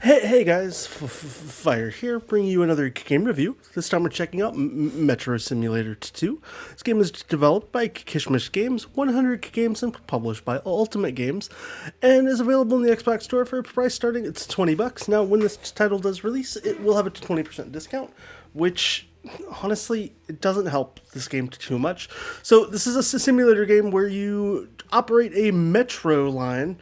Hey guys, Fire here, bringing you another game review. This time we're checking out Metro Simulator 2. This game is developed by Kishmish Games, 100 games, and published by Ultimate Games, and is available in the Xbox Store for a price starting at $20. Now, when this title does release, it will have a 20% discount, which honestly, it doesn't help this game too much. So this is a simulator game where you operate a metro line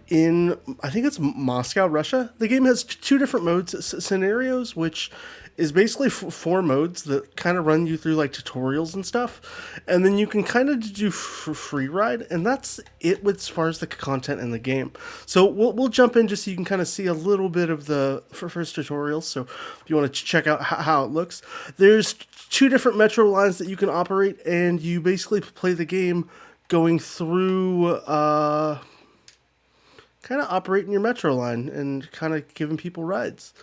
in, I think it's Moscow, Russia. The game has two different modes, scenarios, which is basically four modes that kind of run you through like tutorials and stuff, and then you can kind of do free ride, and that's it with as far as the content in the game. So we'll jump in just so you can kind of see a little bit of the first tutorials. So if you want to check out how it looks, there's two different metro lines that you can operate, and you basically play the game going through kind of operating your metro line and kind of giving people rides.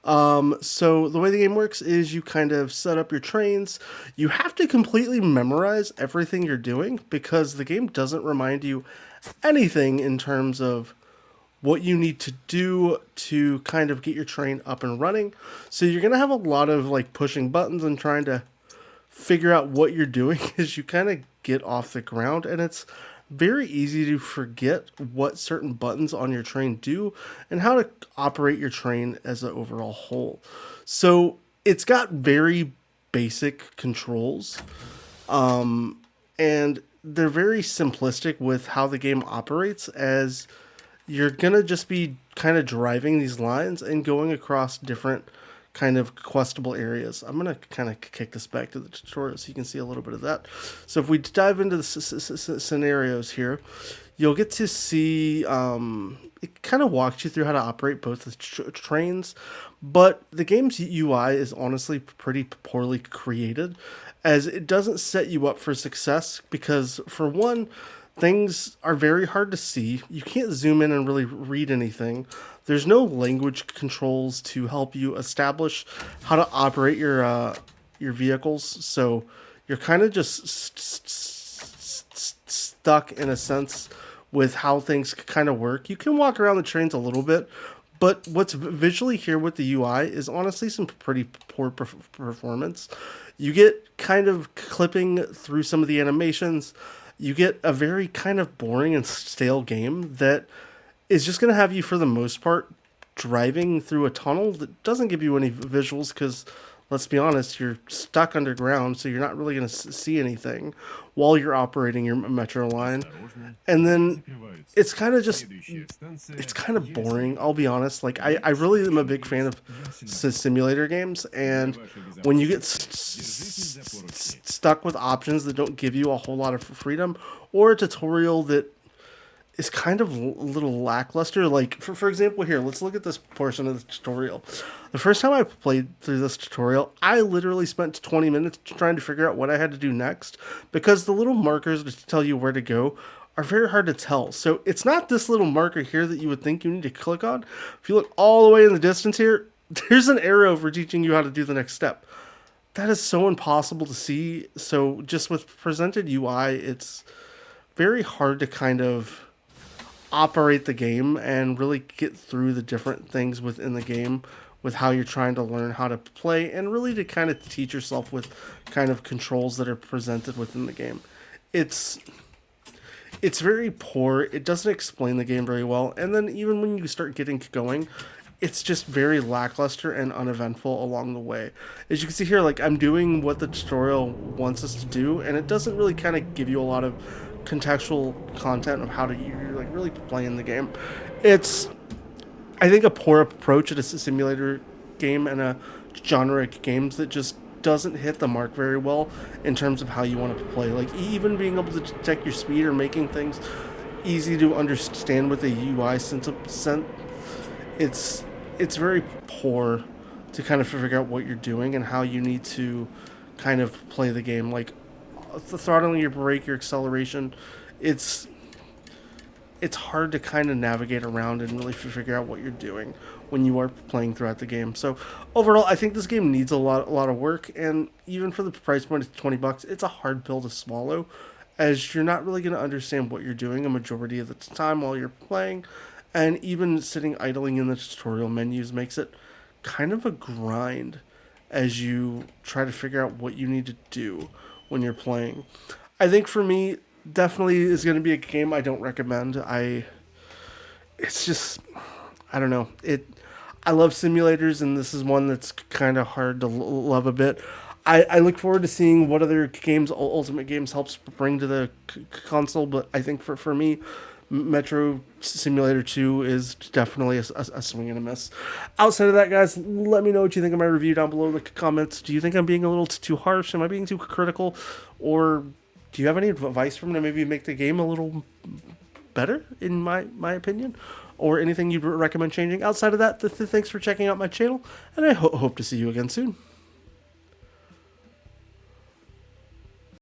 So the way the game works is you kind of set up your trains. You have to completely memorize everything you're doing because the game doesn't remind you anything in terms of what you need to do to kind of get your train up and running. So you're going to have a lot of like pushing buttons and trying to figure out what you're doing as you kind of get off the ground, and it's very easy to forget what certain buttons on your train do and how to operate your train as an overall whole. So it's got very basic controls, and they're very simplistic with how the game operates, as you're gonna just be kind of driving these lines and going across different kind of questable areas. I'm going to kind of kick this back to the tutorial so you can see a little bit of that. So if we dive into the scenarios here, you'll get to see, it kind of walks you through how to operate both the trains, but the game's UI is honestly pretty poorly created, as it doesn't set you up for success because, for one, things are very hard to see. You can't zoom in and really read anything. There's no language controls to help you establish how to operate your vehicles. So you're kind of just stuck in a sense with how things kind of work. You can walk around the trains a little bit, but what's visually here with the UI is honestly some pretty poor performance. You get kind of clipping through some of the animations. You get a very kind of boring and stale game that is just going to have you, for the most part, driving through a tunnel that doesn't give you any visuals because, let's be honest, you're stuck underground, so you're not really going to see anything while you're operating your metro line. And then it's kind of just, it's kind of boring, I'll be honest. Like, I really am a big fan of simulator games, and when you get stuck with options that don't give you a whole lot of freedom, or a tutorial that is kind of a little lackluster. Like, for example, here, let's look at this portion of the tutorial. The first time I played through this tutorial, I literally spent 20 minutes trying to figure out what I had to do next, because the little markers to tell you where to go are very hard to tell. So it's not this little marker here that you would think you need to click on. If you look all the way in the distance here, there's an arrow for teaching you how to do the next step. That is so impossible to see. So just with presented UI, it's very hard to kind of operate the game and really get through the different things within the game with how you're trying to learn how to play, and really to kind of teach yourself with kind of controls that are presented within the game. It's very poor. It doesn't explain the game very well, and then even when you start getting going, it's just very lackluster and uneventful along the way. As you can see here, like, I'm doing what the tutorial wants us to do, and it doesn't really kind of give you a lot of contextual content of how to you're like really playing the game. It's, I think, a poor approach at a simulator game and a genre of games that just doesn't hit the mark very well in terms of how you want to play. Like, even being able to detect your speed or making things easy to understand with the UI sense, it's very poor to kind of figure out what you're doing and how you need to kind of play the game. Like, the throttling your brake, your acceleration, it's hard to kind of navigate around and really figure out what you're doing when you are playing throughout the game. So overall, I think this game needs a lot of work, and even for the price point of $20, it's a hard pill to swallow, as you're not really going to understand what you're doing a majority of the time while you're playing, And even sitting idling in the tutorial menus makes it kind of a grind as you try to figure out what you need to do when you're playing. I think for me, definitely is going to be a game I don't recommend. It's just, I don't know. I love simulators, and this is one that's kind of hard to love a bit. I look forward to seeing what other games Ultimate Games helps bring to the console, but I think for me, Metro Simulator 2 is definitely a swing and a miss. Outside of that, guys, let me know what you think of my review down below in the comments. Do you think I'm being a little too harsh? Am I being too critical? Or do you have any advice for me to maybe make the game a little better, in my opinion? Or anything you'd recommend changing? Outside of that, thanks for checking out my channel, and I hope to see you again soon.